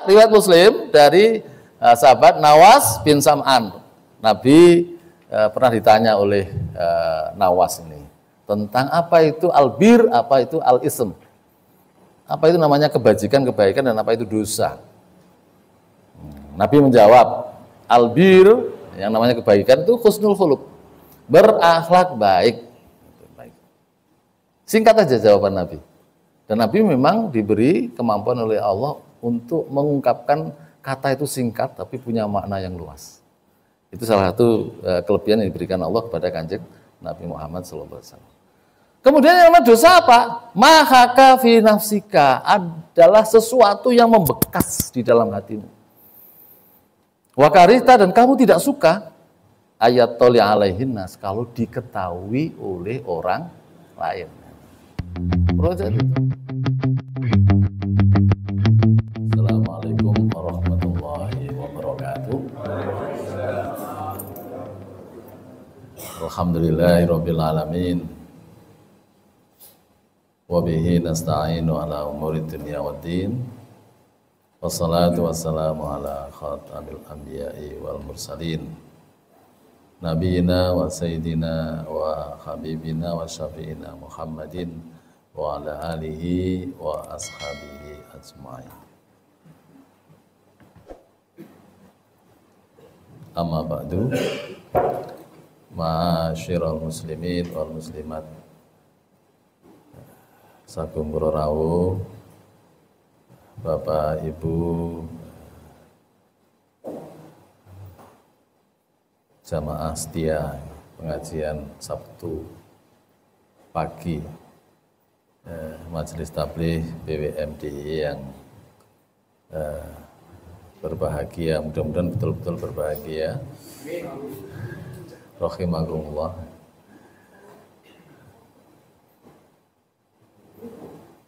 Riwayat Muslim dari sahabat Nawas bin Sam'an. Nabi pernah ditanya oleh Nawas ini tentang apa itu albir, apa itu al-ism. Apa itu namanya kebajikan, kebaikan, dan apa itu dosa. Nabi menjawab, albir yang namanya kebaikan itu husnul khuluq, berakhlak baik. Singkat aja jawaban Nabi. Dan Nabi memang diberi kemampuan oleh Allah untuk mengungkapkan kata itu singkat tapi punya makna yang luas. Itu salah satu kelebihan yang diberikan Allah kepada Kanjeng Nabi Muhammad SAW. Kemudian yang namanya dosa apa? Mahaka fi nafsika, adalah sesuatu yang membekas di dalam hatimu. Wakarita, dan kamu tidak suka ayat toli alaihin nas, kalau diketahui oleh orang lain. Assalamualaikum warahmatullahi wabarakatuh. Alhamdulillahirabbil alamin. Wa bihi nasta'inu ala umuri dunya waddin. Wassalatu wassalamu ala khatamil anbiya'i wal mursalin. Nabiyina wa sayyidina wa habibina wa syafi'ina Muhammadin wa ala alihi wa ashabihi ajma'in. Amma ba'du. Ma'asyiral muslimin wal muslimat. Sakum Rawuh, Bapak Ibu jamaah setia pengajian Sabtu pagi Majelis Tabligh BWMDI yang berbahagia, mudah-mudahan betul-betul berbahagia. Rahimakumullah.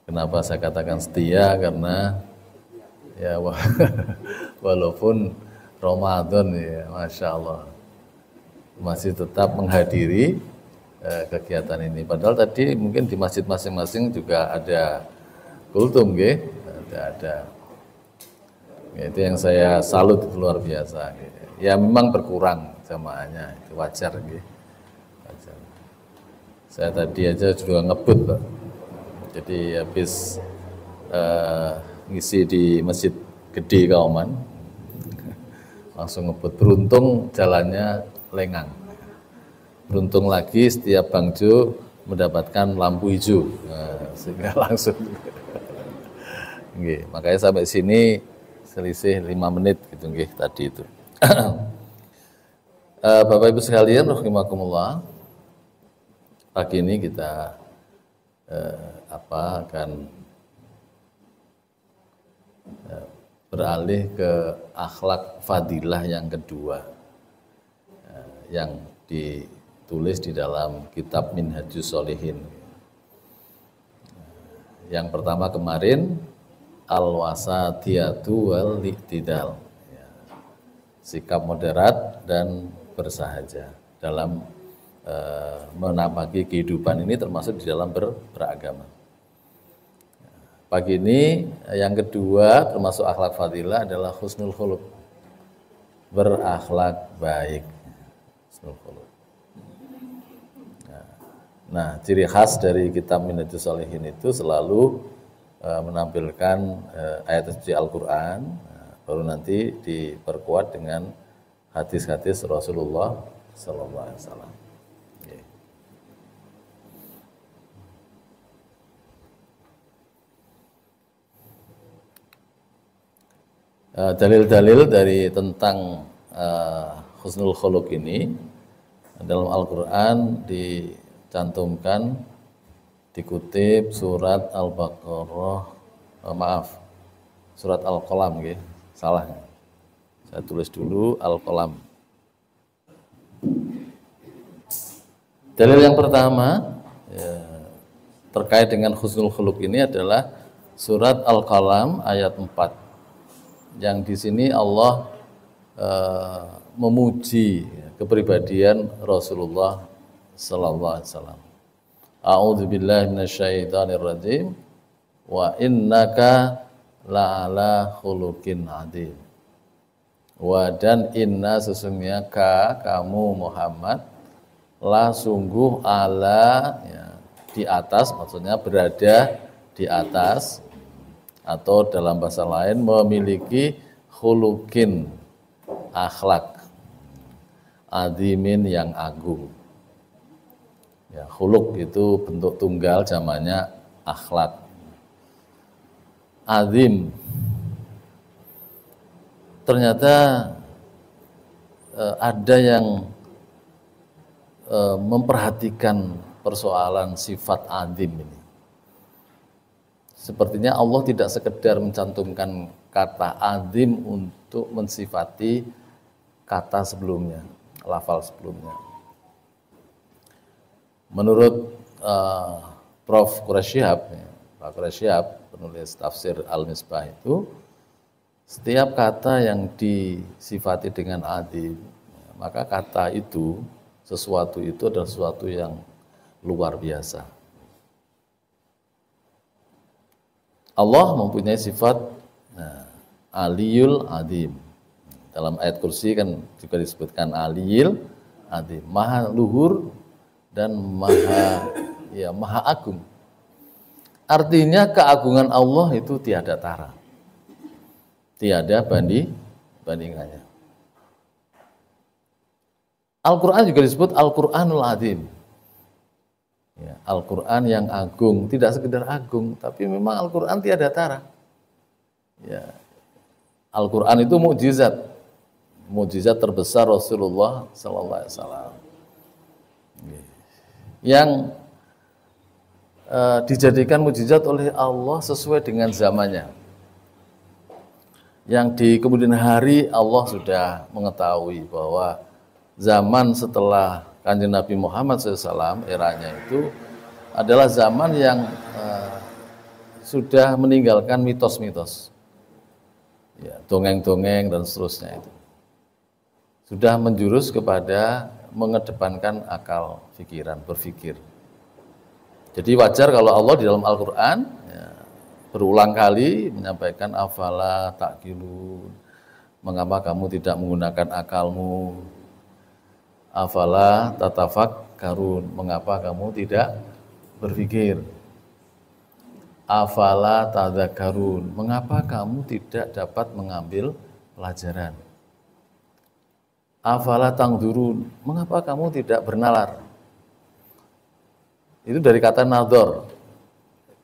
Kenapa saya katakan setia? Karena ya walaupun Ramadan ya, Masya Allah, masih tetap menghadiri kegiatan ini. Padahal tadi mungkin di masjid masing-masing juga ada kultum, ada. Itu yang saya salut, itu luar biasa. Ya memang berkurang jamaahnya, itu wajar. Wajar. Saya tadi aja juga ngebut, Pak. Jadi habis ngisi di Masjid Gede Kauman, langsung ngebut. Beruntung jalannya lengang. Beruntung lagi setiap bangjo mendapatkan lampu hijau, sehingga langsung. Makanya sampai sini selisih 5 menit gitu tadi itu. Bapak Ibu sekalian, rahimakumullah. Pagi ini kita akan beralih ke akhlak fadilah yang kedua, yang ditulis di dalam kitab Minhajus Sholihin. Yang pertama kemarin al-wasatiyatu wal iktidal, sikap moderat dan bersahaja dalam menapaki kehidupan ini, termasuk di dalam beragama. Pagi ini yang kedua termasuk akhlak fadilah adalah husnul khuluq, berakhlak baik. Husnul khuluq. Nah, ciri khas dari kitab Minhajus Sholihin itu selalu menampilkan ayat suci Al-Quran, baru nanti diperkuat dengan hadis-hadis Rasulullah Sallallahu Alaihi Wasallam. Dalil-dalil dari tentang husnul khuluq ini dalam Al-Quran dicantumkan, dikutip surat Al-Baqarah, surat Al-Qalam, salah. Saya tulis dulu Al-Qalam. Dalil yang pertama terkait dengan husnul khuluq ini adalah surat Al-Qalam ayat 4. Yang di sini Allah memuji kepribadian Rasulullah sallallahu alaihi wasallam. A'udzubillahi minasyaitonirrajim. Wa innaka la'ala khuluqin adzim. Wa dan inna sesungguhnya kamu Muhammad la sungguh ala ya, di atas, maksudnya berada di atas, atau dalam bahasa lain memiliki khuluqin, akhlak adzimin yang agung. Ya, khuluq itu bentuk tunggal, jamannya akhlak. Azim, ternyata ada yang memperhatikan persoalan sifat azim ini. Sepertinya Allah tidak sekedar mencantumkan kata azim untuk mensifati kata sebelumnya, lafal sebelumnya. Menurut Prof. Quraish Shihab, Pak Quraish Shihab, penulis tafsir Al-Misbah itu, setiap kata yang disifati dengan azim, maka kata itu, sesuatu itu adalah sesuatu yang luar biasa. Allah mempunyai sifat Aliyul Azim. Dalam ayat kursi kan juga disebutkan Aliyul Azim, maha luhur dan maha agung. Artinya keagungan Allah itu tiada tara, tiada bandingannya. Al-Quran juga disebut Al-Quranul Azim. Ya, Al-Quran yang agung, tidak sekedar agung, tapi memang Al-Quran tiada tara. Ya, Al-Quran itu mukjizat, mukjizat terbesar Rasulullah Sallallahu Alaihi Wasallam, yang dijadikan mukjizat oleh Allah sesuai dengan zamannya. Yang di kemudian hari Allah sudah mengetahui bahwa zaman setelah Kanjeng Nabi Muhammad SAW, eranya itu adalah zaman yang sudah meninggalkan mitos-mitos, ya, dongeng-dongeng dan seterusnya itu. Sudah menjurus kepada mengedepankan akal pikiran, berpikir. Jadi wajar kalau Allah di dalam Al-Quran ya, berulang kali menyampaikan afala ta'qilun, mengapa kamu tidak menggunakan akalmu, afala tatafakkarun, mengapa kamu tidak berpikir, afala tadzakkarun, mengapa kamu tidak dapat mengambil pelajaran, afala tangdurun, mengapa kamu tidak bernalar. Itu dari kata nador,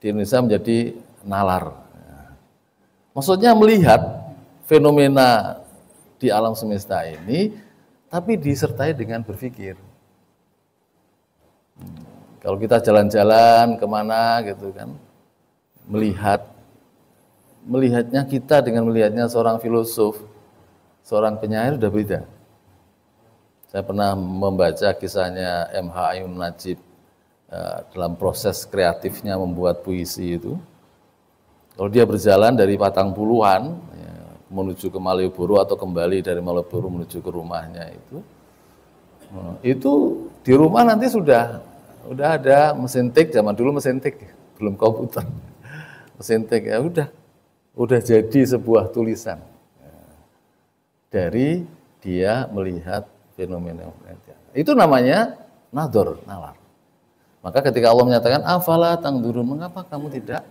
di Indonesia menjadi nalar. Maksudnya melihat fenomena di alam semesta ini, tapi disertai dengan berpikir. Kalau kita jalan-jalan kemana gitu kan, melihatnya kita dengan melihatnya seorang filosof, seorang penyair udah beda. Saya pernah membaca kisahnya M.H. Ainun Najib dalam proses kreatifnya membuat puisi itu. Kalau dia berjalan dari Patang Puluhan ya, menuju ke Malioboro atau kembali dari Malioboro menuju ke rumahnya itu di rumah nanti sudah ada mesin tik, zaman dulu mesin tik, belum komputer, mesin tik ya udah jadi sebuah tulisan dari dia melihat fenomena itu, namanya nador, nalar. Maka ketika Allah menyatakan afala tangdurun, mengapa kamu tidak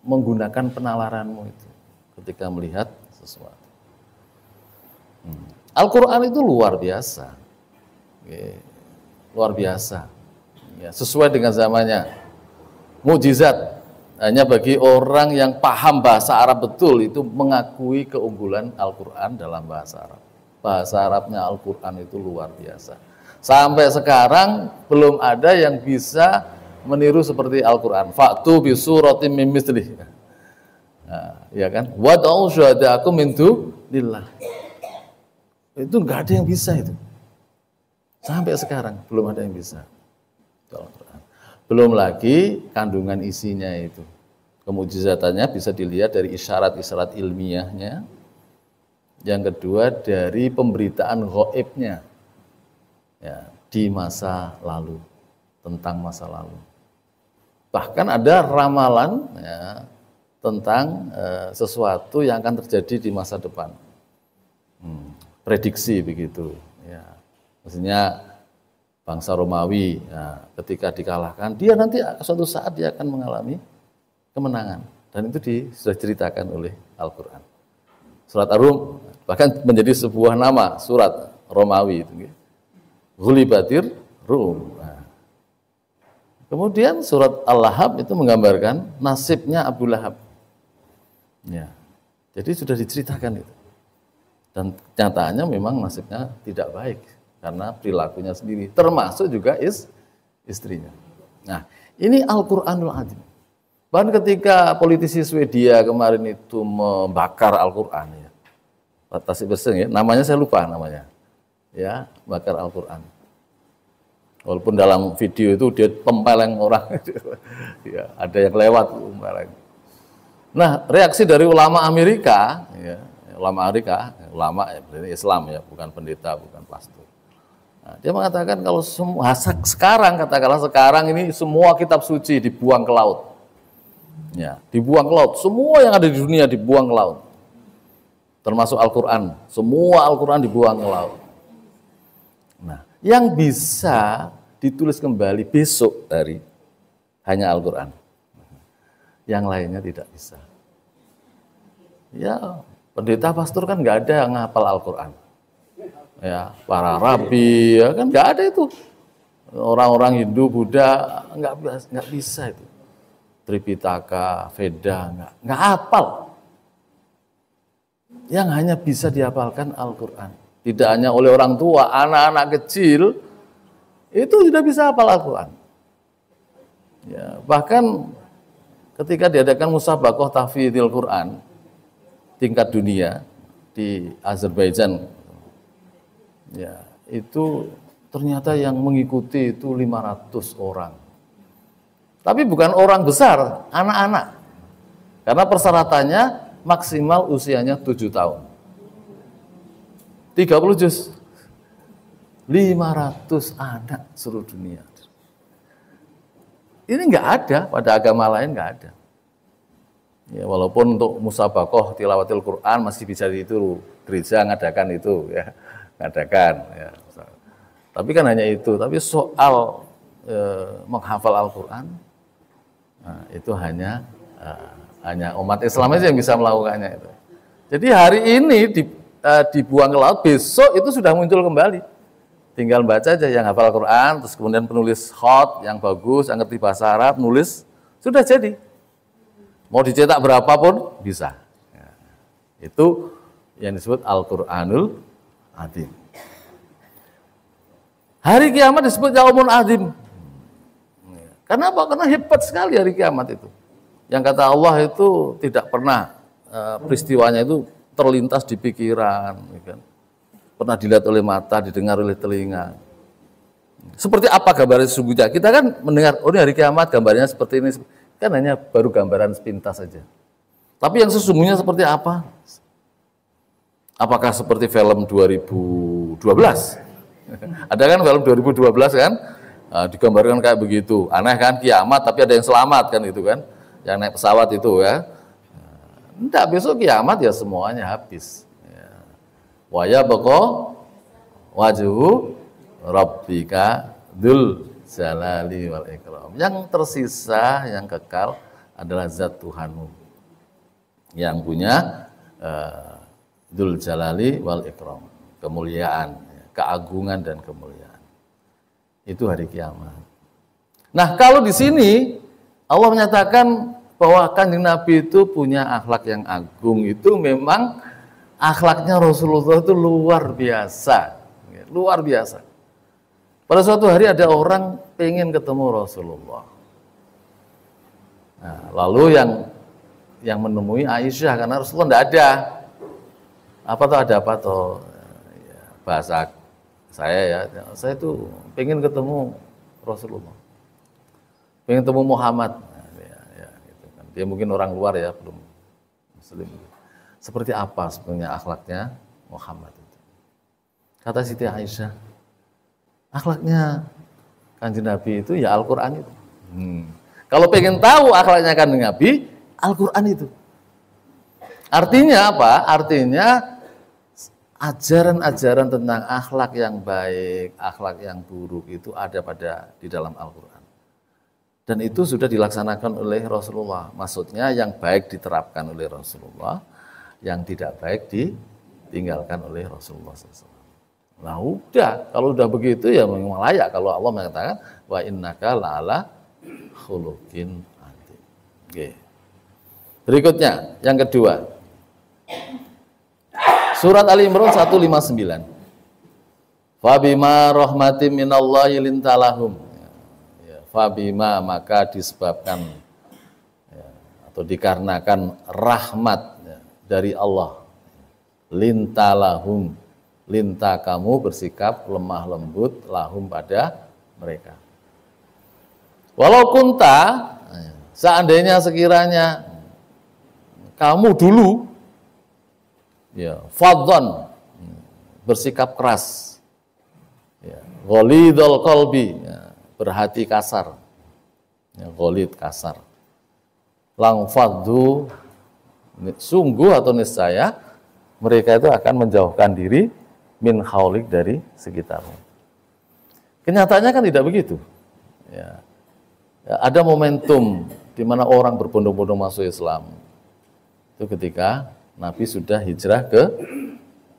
menggunakan penalaranmu itu ketika melihat sesuatu. Al-Quran itu luar biasa, luar biasa, ya, sesuai dengan zamannya, mukjizat. Hanya bagi orang yang paham bahasa Arab betul itu mengakui keunggulan Al-Quran dalam bahasa Arab. Bahasa Arabnya Al-Quran itu luar biasa. Sampai sekarang belum ada yang bisa meniru seperti Al-Quran. Fa'tu bi suratim min mithlih. Nah, ya kan? Wad'u syuhada'akum min dunillah. Itu enggak ada yang bisa itu. Sampai sekarang belum ada yang bisa. Al-Quran. Belum lagi kandungan isinya itu. Kemujizatannya bisa dilihat dari isyarat-isyarat ilmiahnya. Yang kedua dari pemberitaan ghaibnya. Ya, di masa lalu, tentang masa lalu. Bahkan ada ramalan ya, tentang sesuatu yang akan terjadi di masa depan. Prediksi begitu. Ya. Maksudnya bangsa Romawi ya, ketika dikalahkan, dia nanti suatu saat dia akan mengalami kemenangan. Dan itu sudah diceritakan oleh Al-Quran. Surat Ar-Rum bahkan menjadi sebuah nama surat Romawi itu. Ghulibatir Rum. Nah. Kemudian surat Al-Lahab itu menggambarkan nasibnya Abu Lahab. Ya. Jadi sudah diceritakan itu. Dan nyatanya memang nasibnya tidak baik karena perilakunya sendiri, termasuk juga istrinya. Nah, ini Al-Qur'anul Azim. Bahkan ketika politisi Swedia kemarin itu membakar Al-Qur'an ya. Tasik Berseng ya, namanya saya lupa namanya. Ya, bakar Al-Qur'an. Walaupun dalam video itu dia pempeleng orang. Ya, ada yang lewat pempeleng. Nah, reaksi dari ulama Amerika ya, ulama ya, berarti Islam ya, bukan pendeta, bukan pastor. Nah, dia mengatakan kalau semua sekarang, katakanlah sekarang ini semua kitab suci dibuang ke laut. Ya, dibuang ke laut. Semua yang ada di dunia dibuang ke laut. Termasuk Al-Qur'an. Semua Al-Qur'an dibuang ke laut. Nah, yang bisa ditulis kembali besok hari hanya Al-Qur'an. Yang lainnya tidak bisa. Ya, pendeta pastor kan nggak ada yang ngapal Al-Quran. Ya, para rabi ya kan nggak ada itu. Orang-orang Hindu, Buddha nggak bisa itu. Tripitaka, Veda nggak hafal. Yang hanya bisa dihafalkan Al-Quran. Tidak hanya oleh orang tua, anak-anak kecil itu sudah bisa hafal Al-Quran. Ya, bahkan ketika diadakan musabaqah tahfidzil Quran tingkat dunia di Azerbaijan, ya itu ternyata yang mengikuti itu 500 orang. Tapi bukan orang besar, anak-anak. Karena persyaratannya maksimal usianya 7 tahun. 30 juz. 500 anak seluruh dunia. Ini nggak ada, pada agama lain nggak ada. Ya, walaupun untuk musabaqah tilawatil Quran masih bisa itu gereja ngadakan itu ya, ngadakan ya. Tapi kan hanya itu, tapi soal menghafal Al-Quran nah, itu hanya umat Islam aja yang bisa melakukannya itu. Jadi hari ini dibuang ke laut, besok itu sudah muncul kembali. Tinggal baca aja yang hafal Al-Quran, terus kemudian penulis khot yang bagus, yang ngerti bahasa Arab, nulis, sudah jadi. Mau dicetak berapapun, bisa. Ya. Itu yang disebut Al-Quranul Azim. Hari kiamat disebut Yaumun Azim. Karena apa? Karena hebat sekali hari kiamat itu. Yang kata Allah itu tidak pernah peristiwanya itu terlintas di pikiran. Kan? Pernah dilihat oleh mata, didengar oleh telinga. Seperti apa gambaran sesungguhnya? Kita kan mendengar, oh ini hari kiamat gambarnya seperti ini. Kan hanya baru gambaran sepintas saja. Tapi yang sesungguhnya seperti apa? Apakah seperti film 2012? Ada kan film 2012 kan? Digambarkan kayak begitu. Aneh kan, kiamat tapi ada yang selamat kan itu kan. Yang naik pesawat itu ya. Enggak, besok kiamat ya semuanya habis. Wa yabqa wajhu rabbika dzul jalali wal ikram. Yang tersisa, yang kekal adalah zat Tuhanmu yang punya dzul jalali wal ikram, kemuliaan, keagungan dan kemuliaan. Itu hari kiamat. Nah, kalau di sini Allah menyatakan bahwa Kanjeng Nabi itu punya akhlak yang agung, itu memang akhlaknya Rasulullah itu luar biasa, luar biasa. Pada suatu hari ada orang pengen ketemu Rasulullah. Nah, lalu yang menemui Aisyah karena Rasulullah tidak ada. Apa tuh ada apa tuh? Ya, bahasa saya ya, saya tuh pengen ketemu Rasulullah, pengen ketemu Muhammad. Nah, ya, gitu kan. Dia mungkin orang luar ya, belum Muslim. Seperti apa sebenarnya akhlaknya Muhammad itu? Kata Siti Aisyah, akhlaknya Kanjeng Nabi itu ya Al-Quran itu. Kalau pengen tahu akhlaknya kan Nabi, Al-Quran itu. Artinya apa? Artinya ajaran-ajaran tentang akhlak yang baik, akhlak yang buruk itu ada di dalam Al-Quran. Dan itu sudah dilaksanakan oleh Rasulullah. Maksudnya yang baik diterapkan oleh Rasulullah, yang tidak baik ditinggalkan oleh Rasulullah SAW. Nah udah, kalau udah begitu ya memang layak kalau Allah mengatakan wa innaka la'ala khuluqin adzim. Oke. Berikutnya, yang kedua. Surat Ali Imran 159. Fabima rahmatim minallahi lintalahum. Ya, fabima maka disebabkan ya, atau dikarenakan rahmat ya, dari Allah. Lintalahum. Linta kamu bersikap lemah lembut lahum pada mereka. Walau kunta, seandainya sekiranya kamu dulu ya fadhon bersikap keras ya ghalidul qalbi ya, berhati kasar ya, ghalid kasar lang fadhu sungguh atau niscaya mereka itu akan menjauhkan diri min haulik dari sekitarmu. Kenyataannya kan tidak begitu ya. Ya, ada momentum di mana orang berbondong-bondong masuk Islam. Itu ketika Nabi sudah hijrah ke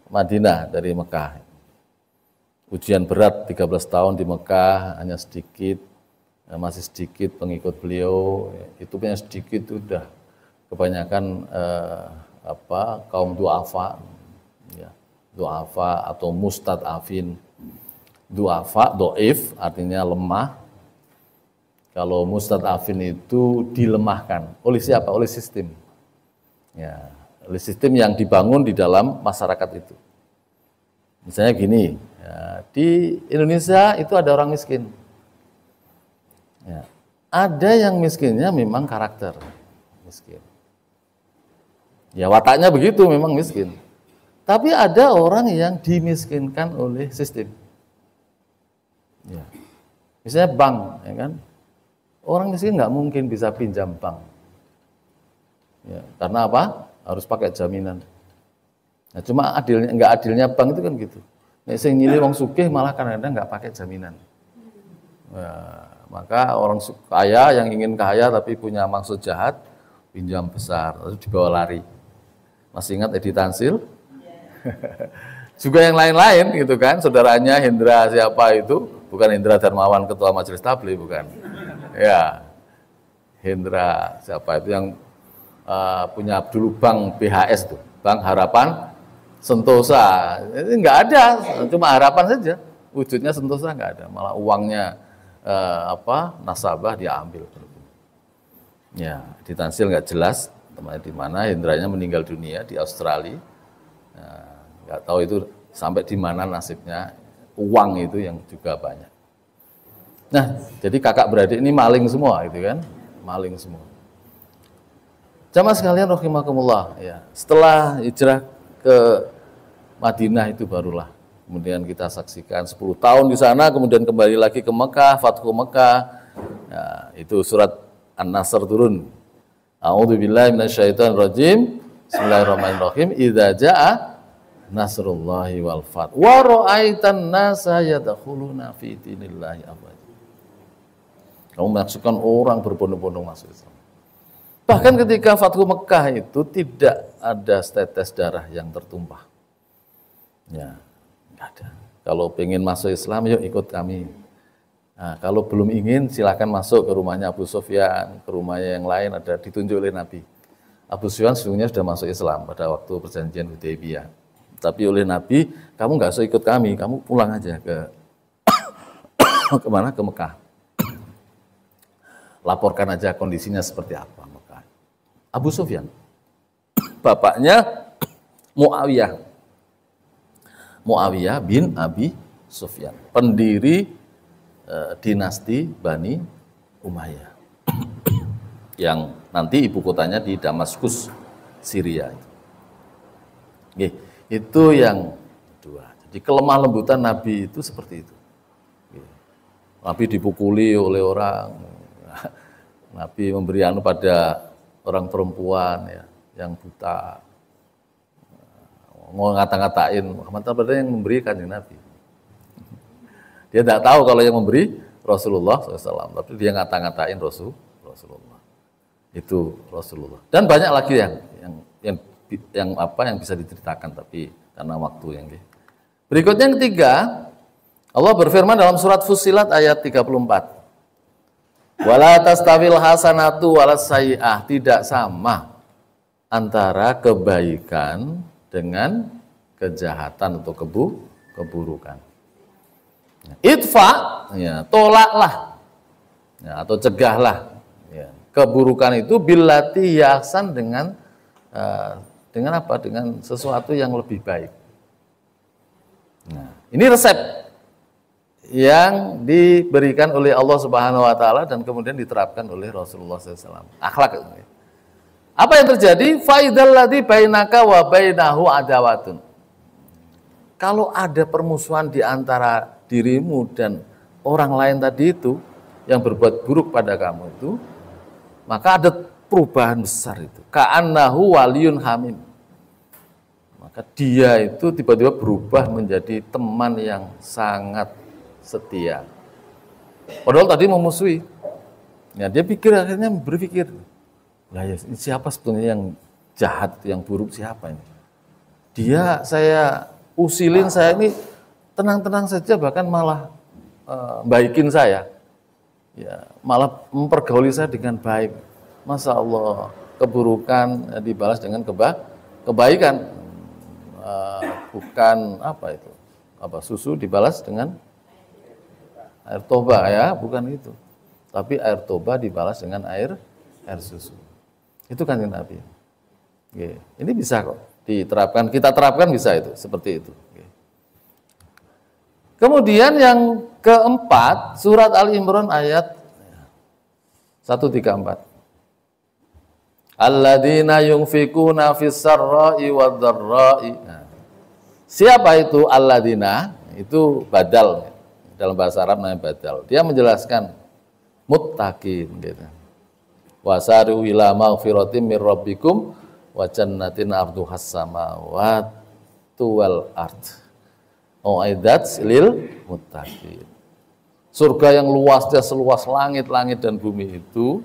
Madinah dari Mekah. Ujian berat 13 tahun di Mekah, hanya sedikit, masih sedikit pengikut beliau. Itu punya sedikit sudah kebanyakan kaum du'afa, ya, du'afa atau mustad'afin. Du'afa, do'if artinya lemah. Kalau mustad'afin itu dilemahkan. Oleh siapa? Oleh sistem. Ya, oleh sistem yang dibangun di dalam masyarakat itu. Misalnya gini, ya, di Indonesia itu ada orang miskin. Ya, ada yang miskinnya memang karakter miskin. Ya wataknya begitu memang miskin. Tapi ada orang yang dimiskinkan oleh sistem. Ya. Misalnya bank, ya kan? Orang miskin nggak mungkin bisa pinjam bank. Ya, karena apa? Harus pakai jaminan. Nah, cuma nggak adilnya bank itu kan gitu. Nek sing nyilih wong sugih malah kadang-kadang nggak pakai jaminan. Nah, maka orang kaya yang ingin kaya tapi punya maksud jahat, pinjam besar, lalu dibawa lari. Masih ingat Edi Tansil? Juga yang lain-lain gitu kan, saudaranya Hendra siapa itu? Bukan Hendra Darmawan ketua Majelis Tabligh, bukan. Ya, Hendra siapa itu yang punya dulu bank BHS tuh, Bank Harapan Sentosa. Ini nggak ada, cuma harapan saja. Wujudnya Sentosa nggak ada, malah uangnya nasabah diambil. Ya, di Tansil nggak jelas temannya di mana. Hendranya meninggal dunia di Australia. Nah, nggak tahu itu sampai di mana nasibnya. Uang itu yang juga banyak. Nah, jadi kakak beradik ini maling semua, gitu kan? Maling semua. Jamaah sekalian rahimakumullah, ya. Setelah hijrah ke Madinah itu barulah kemudian kita saksikan 10 tahun di sana, kemudian kembali lagi ke Mekah, Fathu Mekah. Ya, itu surat An-Nasr turun. A'udzubillahi minasyaitonirrajim. Bismillahirrahmanirrahim. Idza jaa nasrullahi wal fath wa ra'aitan nasa yadkhuluna fi dinillahi afwaja. Kamu menyaksikan orang berbondong-bondong masuk Islam. Bahkan ketika Fathu Mekah itu tidak ada setetes darah yang tertumpah. Ya, enggak ada. Kalau pengen masuk Islam, yuk ikut kami. Nah, kalau belum ingin, silakan masuk ke rumahnya Abu Sufyan, ke rumahnya yang lain, ada ditunjuk oleh Nabi. Abu Sufyan sesungguhnya sudah masuk Islam pada waktu perjanjian Hudaybiyah. Tapi oleh Nabi, kamu nggak usah ikut kami, kamu pulang aja ke kemana? Ke Mekah. Laporkan aja kondisinya seperti apa Mekah. Abu Sufyan, bapaknya Muawiyah. Muawiyah bin Abi Sufyan, pendiri dinasti Bani Umayyah. Yang nanti ibu kotanya di Damaskus, Syria. Itu yang kedua. Jadi kelemah lembutan Nabi itu seperti itu. Nabi dipukuli oleh orang, Nabi memberi anu pada orang perempuan ya, yang buta. Mau ngata-ngatain Muhammad padahal yang memberi Kanjeng Nabi. Dia tidak tahu kalau yang memberi Rasulullah SAW, tapi dia ngata-ngatain Rasulullah. Itu Rasulullah. Dan banyak lagi yang bisa diceritakan, tapi karena waktu yang berikutnya yang ketiga, Allah berfirman dalam surat Fussilat ayat 34. Wala tastawil hasanatu walas sayyi'ah, tidak sama antara kebaikan dengan kejahatan atau keburukan. Idfa, ya, tolaklah, ya, atau cegahlah, ya, keburukan itu billati yahsan dengan apa? Dengan sesuatu yang lebih baik. Nah, ini resep yang diberikan oleh Allah Subhanahu Wa Taala dan kemudian diterapkan oleh Rasulullah SAW. Akhlak. Apa yang terjadi? Faidal ladzi bainaka wa bainahu adawatun. Kalau ada permusuhan di antara dirimu dan orang lain tadi itu yang berbuat buruk pada kamu itu, maka ada perubahan besar itu. Ka'annahu waliyun hamim. Maka dia itu tiba-tiba berubah menjadi teman yang sangat setia. Padahal tadi memusuhi. Ya, dia akhirnya berpikir, lah ya, siapa sebetulnya yang jahat, yang buruk siapa ini? Dia saya usilin, saya ini tenang-tenang saja, bahkan malah baikin saya. Ya, malah mempergauli saya dengan baik. Masya Allah, keburukan dibalas dengan kebaikan. Bukan apa itu? Susu dibalas dengan air toba, ya, bukan itu. Tapi air toba dibalas dengan air susu. Itu kan Nabi. Oke. Ini bisa kok diterapkan, kita terapkan bisa itu, seperti itu. Oke. Kemudian yang keempat, surat Al-Imran ayat 134. Alladzina yunfikuna fis sarra'i wad dharra'i. Siapa itu alladzina? Itu badal. Dalam bahasa Arab namanya badal. Dia menjelaskan muttaqin gitu. Wasari'u ila maghfiratin mir rabbikum wa jannatin arduhas samawati wal ard. U'iddat lil muttaqin. Surga yang luasnya seluas langit-langit dan bumi itu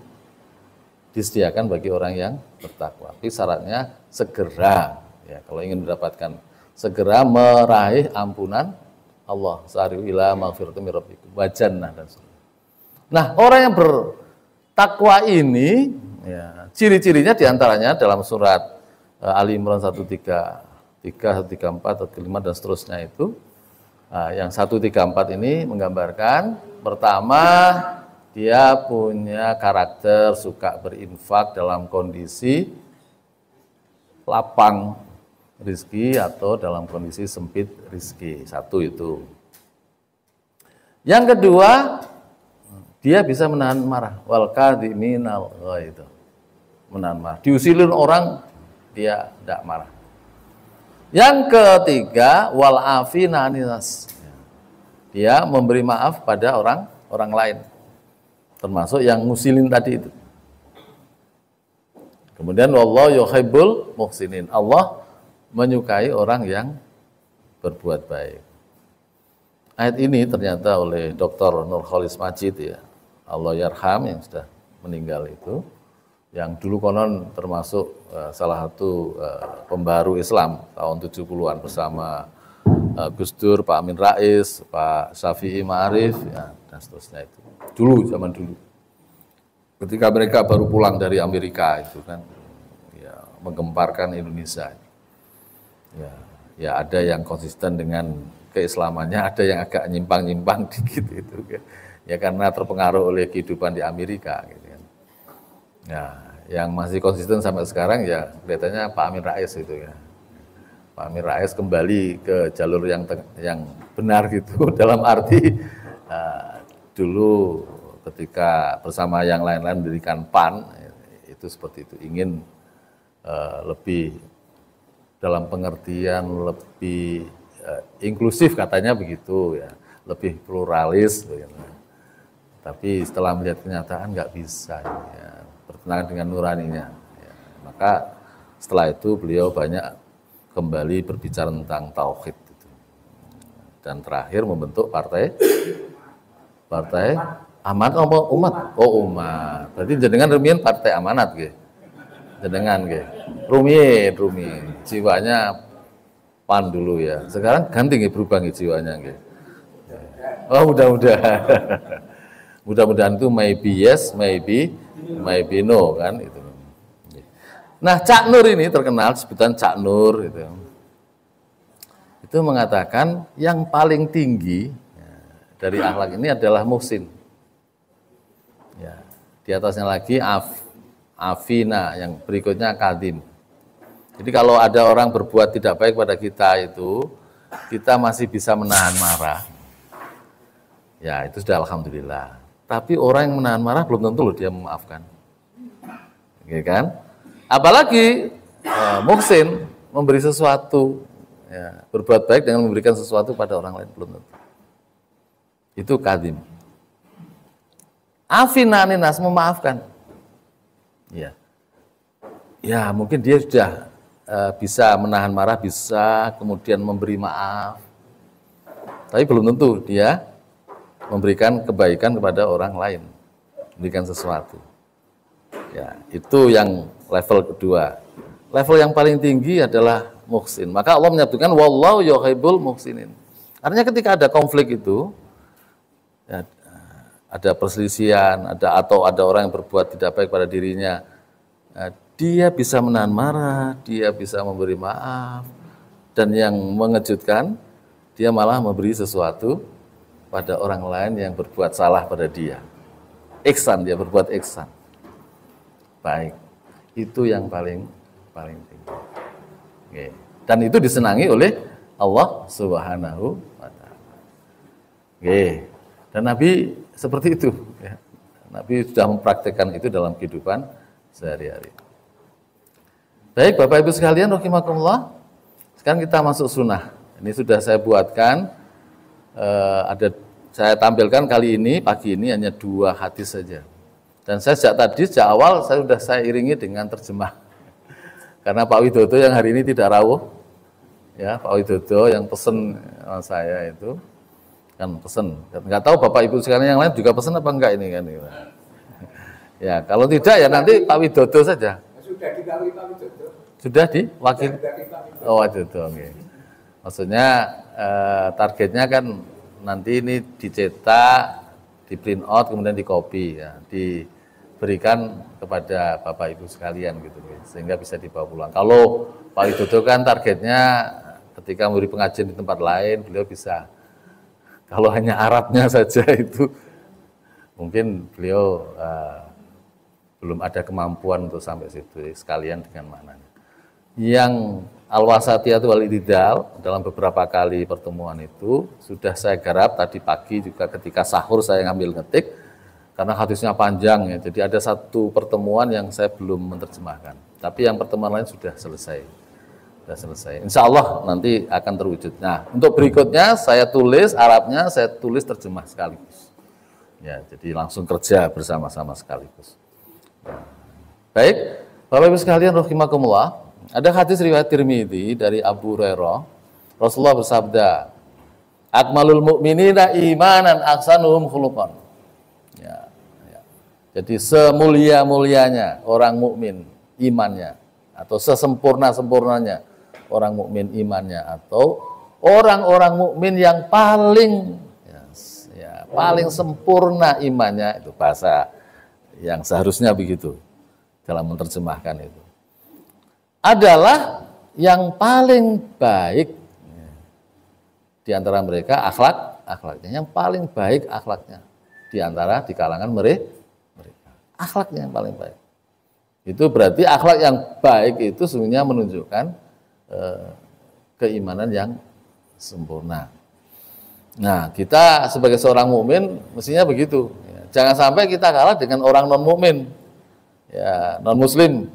disediakan bagi orang yang bertakwa. Tapi syaratnya segera, ya, kalau ingin mendapatkan segera meraih ampunan Allah. Sari'u ila maghfiratin mir rabbikum wa jannah dan sebagainya. Nah, orang yang bertakwa ini, ya, ciri-cirinya diantaranya dalam surat Ali Imran 133, 134, 135 dan seterusnya itu. Nah, yang 134 ini menggambarkan pertama, dia punya karakter suka berinfak dalam kondisi lapang rizki atau dalam kondisi sempit rizki. Satu itu. Yang kedua, dia bisa menahan marah. Wal kadhiminal ghaidh. Menahan marah. Diusilin orang, dia tidak marah. Yang ketiga, wal afina anis. Dia memberi maaf pada orang lain. Termasuk yang ngusilin tadi itu. Kemudian wallahu yuhibbul muhsinin. Allah menyukai orang yang berbuat baik. Ayat ini ternyata oleh Dr. Nurholis Majid, ya, Allah yarham, yang sudah meninggal itu, yang dulu konon termasuk salah satu pembaru Islam tahun 70-an bersama Gus Dur, Pak Amin Rais, Pak Syafi'i Ma'arif, ya, dan seterusnya itu. Dulu, zaman dulu. Ketika mereka baru pulang dari Amerika itu kan, ya, menggemparkan Indonesia. Ya ada yang konsisten dengan keislamannya, ada yang agak nyimpang-nyimpang dikit itu kan. Ya karena terpengaruh oleh kehidupan di Amerika gitu kan. Ya, yang masih konsisten sampai sekarang ya kelihatannya Pak Amin Rais itu ya. Pak Amin Rais kembali ke jalur yang benar gitu, dalam arti dulu ketika bersama yang lain-lain mendirikan PAN itu seperti itu, ingin lebih dalam pengertian lebih inklusif katanya begitu ya, lebih pluralis begitu. Tapi setelah melihat kenyataan nggak bisa ya, bertentangan dengan nuraninya. Ya, maka setelah itu beliau banyak kembali berbicara tentang tauhid itu. Dan terakhir membentuk partai amanat umat. Oh umat. Berarti jenengan rumiyin partai amanat nggih. Jenengan nggih. Rumiyin. Jiwanya PAN dulu ya. Sekarang ganti nggih, berubah nggih jiwanya nggih. Oh mudah-mudahan. Mudah-mudahan itu maybe yes, maybe no kan itu. Nah, Cak Nur ini terkenal sebutan Cak Nur itu. Itu mengatakan yang paling tinggi ya, dari akhlak ini adalah muhsin. Ya, di atasnya lagi afina, yang berikutnya kadim. Jadi kalau ada orang berbuat tidak baik pada kita itu, kita masih bisa menahan marah. Ya, itu sudah alhamdulillah. Tapi orang yang menahan marah belum tentu loh dia memaafkan. Oke kan? Apalagi muhsin memberi sesuatu, ya, berbuat baik dengan memberikan sesuatu pada orang lain belum tentu. Itu kadim. Afinaninas, memaafkan. Ya, ya mungkin dia sudah bisa menahan marah, bisa kemudian memberi maaf. Tapi belum tentu dia memberikan kebaikan kepada orang lain, memberikan sesuatu. Ya, itu yang level kedua. Level yang paling tinggi adalah muhsin. Maka Allah menyebutkan wallahu yuhibbul muhsinin. Artinya ketika ada konflik itu, ya, ada perselisihan, atau ada orang yang berbuat tidak baik pada dirinya, dia bisa menahan marah, dia bisa memberi maaf, dan yang mengejutkan, dia malah memberi sesuatu pada orang lain yang berbuat salah pada dia. Ihsan, dia berbuat ihsan. Baik, itu yang paling tinggi. Oke. Dan itu disenangi oleh Allah Subhanahu wa Ta'ala. Oke. Dan Nabi seperti itu. Ya. Nabi sudah mempraktikkan itu dalam kehidupan sehari-hari. Baik, Bapak Ibu sekalian, rahimakumullah. Sekarang kita masuk sunnah. Ini sudah saya buatkan. Saya tampilkan kali ini, pagi ini hanya 2 hadis saja. Dan saya sejak awal saya iringi dengan terjemah. Karena Pak Widodo yang hari ini tidak rawuh, ya Pak Widodo yang pesen saya itu kan pesen. Nggak tahu Bapak Ibu sekalian yang lain juga pesen apa enggak ini kan? Ya kalau tidak ya nanti Pak Widodo saja. Sudah dikawin Pak Widodo. Sudah diwakil. Oh Widodo, oke. Maksudnya targetnya kan nanti ini dicetak, di print out, kemudian di copy, ya, diberikan kepada Bapak Ibu sekalian gitu, sehingga bisa dibawa pulang. Kalau Pak Widodo kan targetnya ketika memberi pengajian di tempat lain, beliau bisa. Kalau hanya Arabnya saja itu mungkin beliau belum ada kemampuan untuk sampai situ, sekalian dengan maknanya. Yang Al-Wasatiyah wal-I'tidal dalam beberapa kali pertemuan itu sudah saya garap tadi pagi juga ketika sahur saya ngambil ngetik karena hadisnya panjang ya. Jadi ada satu pertemuan yang saya belum menerjemahkan. Tapi yang pertemuan lain sudah selesai. Insya Allah nanti akan terwujud. Nah, untuk berikutnya saya tulis Arabnya, saya tulis terjemah sekaligus. Ya, jadi langsung kerja bersama-sama sekaligus. Ya. Baik, Bapak Ibu sekalian rahimakumullah. Ada hadis riwayat Tirmidzi dari Abu Hurairah, Rasulullah bersabda, "Akmalul mu'minina imanan ahsanuhum khuluqan." Ya. Jadi semulia-mulianya orang mukmin imannya atau sesempurna-sempurnanya orang mukmin imannya atau orang-orang mukmin yang paling paling sempurna imannya, itu bahasa yang seharusnya begitu dalam menerjemahkan itu. Adalah yang paling baik di antara mereka akhlaknya, yang paling baik akhlaknya di kalangan mereka. Akhlaknya yang paling baik. Itu berarti akhlak yang baik itu sebenarnya menunjukkan keimanan yang sempurna. Nah, kita sebagai seorang mukmin mestinya begitu. Jangan sampai kita kalah dengan orang non mukmin, ya non muslim,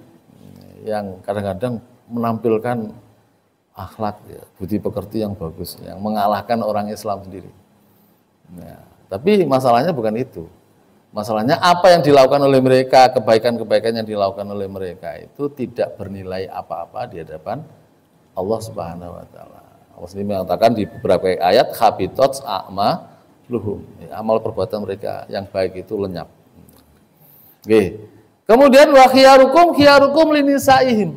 yang kadang-kadang menampilkan akhlak, ya, budi pekerti yang bagus, yang mengalahkan orang Islam sendiri. Nah, tapi masalahnya bukan itu. Masalahnya apa yang dilakukan oleh mereka, kebaikan-kebaikan yang dilakukan oleh mereka itu tidak bernilai apa-apa di hadapan Allah Subhanahu wa taala. Allah sendiri mengatakan di beberapa ayat habitat a'maluhum. Amal perbuatan mereka yang baik itu lenyap. Oke. Kemudian wa khiyarukum linisaihim.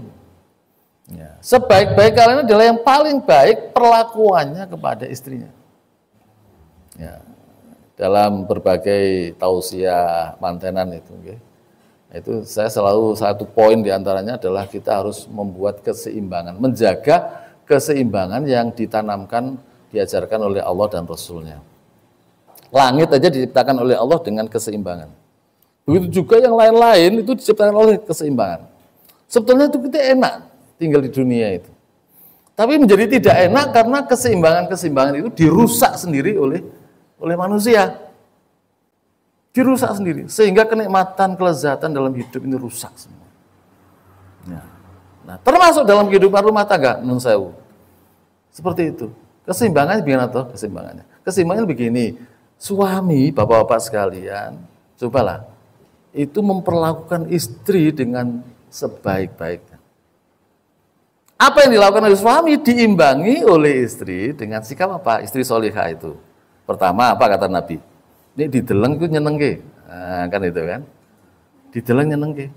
Ya, sebaik-baik kalian adalah yang paling baik perlakuannya kepada istrinya. Ya. Dalam berbagai tausiah mantenan itu, okay. Itu saya selalu satu poin diantaranya adalah kita harus membuat keseimbangan, menjaga keseimbangan yang ditanamkan, diajarkan oleh Allah dan Rasulnya. Langit aja diciptakan oleh Allah dengan keseimbangan. Begitu juga yang lain-lain itu diciptakan oleh keseimbangan. Sebetulnya itu kita enak tinggal di dunia itu. Tapi menjadi tidak enak karena keseimbangan-keseimbangan itu dirusak sendiri oleh manusia, dirusak sendiri, sehingga kenikmatan, kelezatan dalam hidup ini rusak semua. Ya. Nah, termasuk dalam kehidupan rumah tangga, nun sewu. Seperti itu. Keseimbangannya bagaimana toh? Keseimbangannya begini, suami, bapak-bapak sekalian, cobalah, itu memperlakukan istri dengan sebaik-baiknya. Apa yang dilakukan oleh suami diimbangi oleh istri dengan sikap apa? Istri solihah itu. Pertama apa kata Nabi? Ini dideleng itu nyenengke. Nah, kan itu kan. Dideleng nyenengke.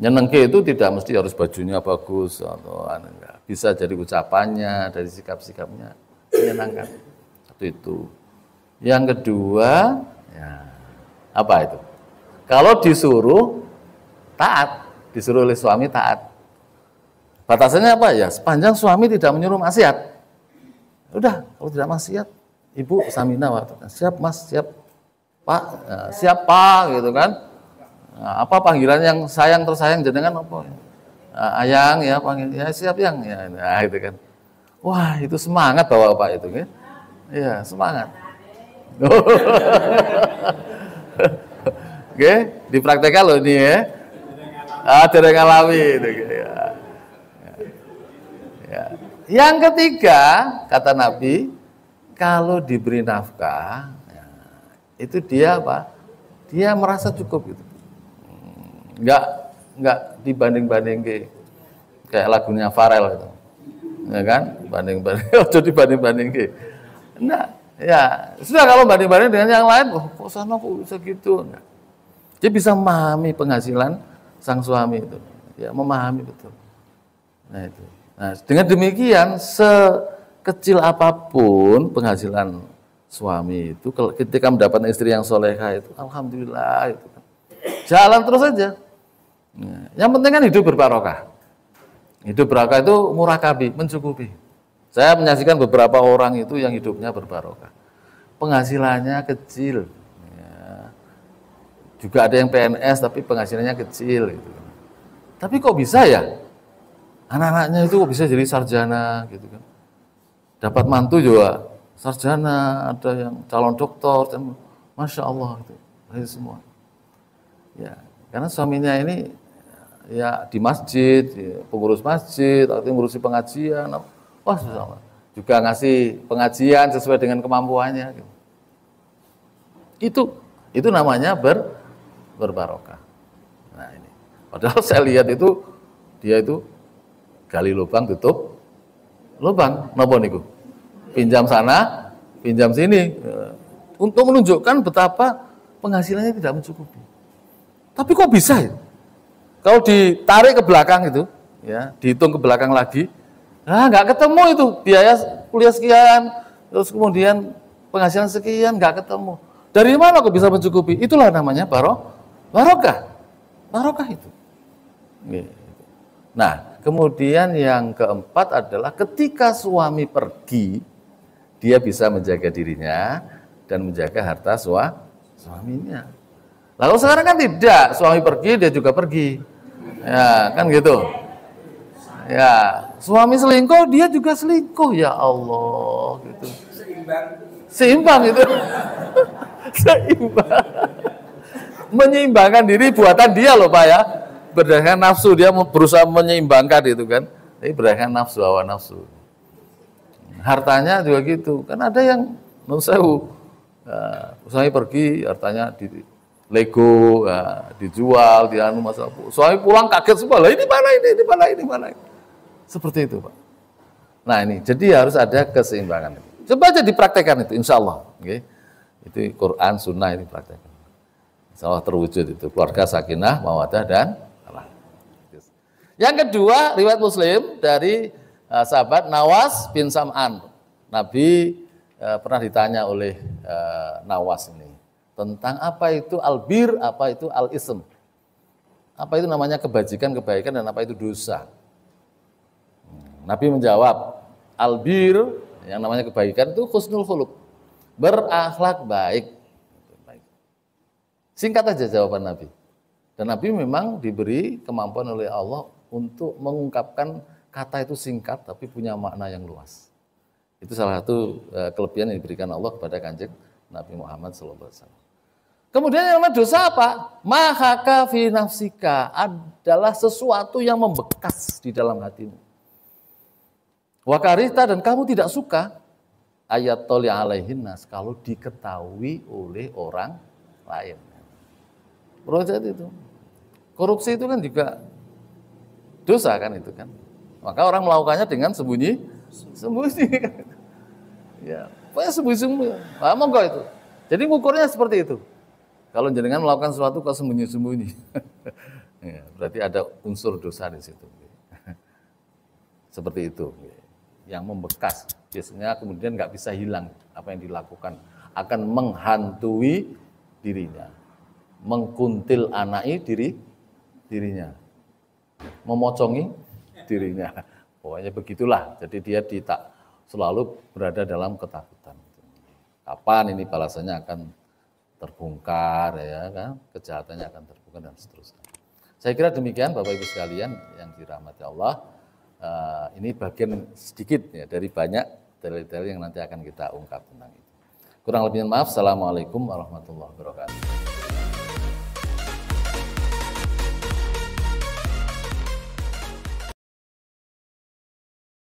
Nyenengke itu tidak mesti harus bajunya bagus atau enggak. Bisa jadi ucapannya, dari sikap-sikapnya menyenangkan. Satu itu. Yang kedua, ya, apa itu? Kalau disuruh taat, disuruh oleh suami taat. Batasannya apa ya? Sepanjang suami tidak menyuruh maksiat. Udah, kalau tidak maksiat, Ibu Samina waktu siap Mas, siap Pak, nah, siap Pak gitu kan. Nah, apa panggilan yang sayang tersayang jenengan apa? Nah, ayang ya panggil ya siap yang ya. Nah, itu kan. Wah, itu semangat Bapak-bapak itu kan. Iya, semangat. Oke, dipraktekkan loh ini ya. Dereng alami itu ya. Ya. Yang ketiga, kata Nabi, kalau diberi nafkah, ya, itu dia apa? Dia merasa cukup gitu. Enggak dibanding-banding kayak lagunya Farel itu. Ya kan? Dibanding-banding. Enggak, ya, sudah kalau banding-banding dengan yang lain, oh, kok sana kok bisa gitu. Enggak. Dia bisa memahami penghasilan sang suami itu. Ya, memahami betul. Nah, itu. Nah, dengan demikian kecil apapun penghasilan suami itu, ketika mendapatkan istri yang solehah itu, alhamdulillah itu. Jalan terus saja. Yang penting kan hidup berbarokah. Hidup berbarokah itu murakabi, mencukupi. Saya menyaksikan beberapa orang itu yang hidupnya berbarokah. Penghasilannya kecil. Ya. Juga ada yang PNS tapi penghasilannya kecil. Gitu. Tapi kok bisa ya? Anak-anaknya itu kok bisa jadi sarjana gitu kan. Dapat mantu juga sarjana, ada yang calon doktor, dan masya Allah itu semua. Ya, karena suaminya ini ya di masjid, ya, pengurus masjid, atau ngurusi pengajian, wah susah. Juga ngasih pengajian sesuai dengan kemampuannya. Gitu. Itu namanya berbarokah. Nah ini, padahal saya lihat itu dia itu gali lubang tutup lubang, napa niku? Pinjam sana, pinjam sini, untuk menunjukkan betapa penghasilannya tidak mencukupi. Tapi kok bisa ya? Kalau ditarik ke belakang itu, ya, dihitung ke belakang lagi, nggak ketemu itu biaya kuliah sekian, terus kemudian penghasilan sekian, nggak ketemu. Dari mana kok bisa mencukupi? Itulah namanya barokah, barokah itu. Nah, kemudian yang keempat adalah ketika suami pergi, dia bisa menjaga dirinya dan menjaga harta suaminya. Lalu sekarang kan tidak, suami pergi dia juga pergi. Ya, kan gitu. Ya, suami selingkuh dia juga selingkuh, ya Allah gitu. Seimbang itu. Seimbang. Menyeimbangkan diri buatan dia loh Pak ya. Berdasarkan nafsu dia berusaha menyeimbangkan itu kan. Tapi berdasarkan nafsu, hawa nafsu. Hartanya juga gitu. Kan ada yang menurut saya suami pergi, hartanya Lego dijual, dianu masalah. Soalnya pulang kaget semua, lah ini mana ini, di mana ini, mana ini. Seperti itu, Pak. Nah ini, jadi harus ada keseimbangan. Coba aja dipraktekkan itu, insya Allah. Okay. Itu Quran, Sunnah ini praktekkan. Insya Allah terwujud itu, keluarga sakinah, mawaddah dan rahmah. Yang kedua, riwayat Muslim dari sahabat Nawas bin Sam'an. Nabi pernah ditanya oleh Nawas ini tentang apa itu albir, apa itu al-ism. Apa itu namanya kebajikan, kebaikan, dan apa itu dosa. Nabi menjawab, albir, yang namanya kebaikan itu husnul khuluq, berakhlak baik. Singkat aja jawaban Nabi. Dan Nabi memang diberi kemampuan oleh Allah untuk mengungkapkan kata itu singkat tapi punya makna yang luas. Itu salah satu kelebihan yang diberikan Allah kepada Kanjeng Nabi Muhammad SAW. Kemudian yang namanya dosa apa? Mahaka fi nafsika, adalah sesuatu yang membekas di dalam hatimu. Wakarita, dan kamu tidak suka ayat toli alaihinnas, kalau diketahui oleh orang lain. Proses itu. Korupsi itu kan juga dosa kan itu kan. Maka orang melakukannya dengan sembunyi kan. Ya, pokoknya sembunyi. Nah, monggo itu. Jadi ngukurnya seperti itu. Kalau jenengan melakukan sesuatu kok sembunyi-sembunyi. Ya, berarti ada unsur dosa di situ. Seperti itu. Yang membekas. Biasanya kemudian nggak bisa hilang apa yang dilakukan. Akan menghantui dirinya. Mengkuntil anai dirinya. Memocongi dirinya. Pokoknya begitulah. Jadi dia selalu berada dalam ketakutan. Kapan ini balasannya akan terbongkar, ya kan? Kejahatannya akan terbongkar dan seterusnya. Saya kira demikian Bapak Ibu sekalian yang dirahmati Allah. Ini bagian sedikit ya dari banyak dalil-dalil yang nanti akan kita ungkap tentang itu. Kurang lebihnya maaf. Assalamualaikum warahmatullahi wabarakatuh.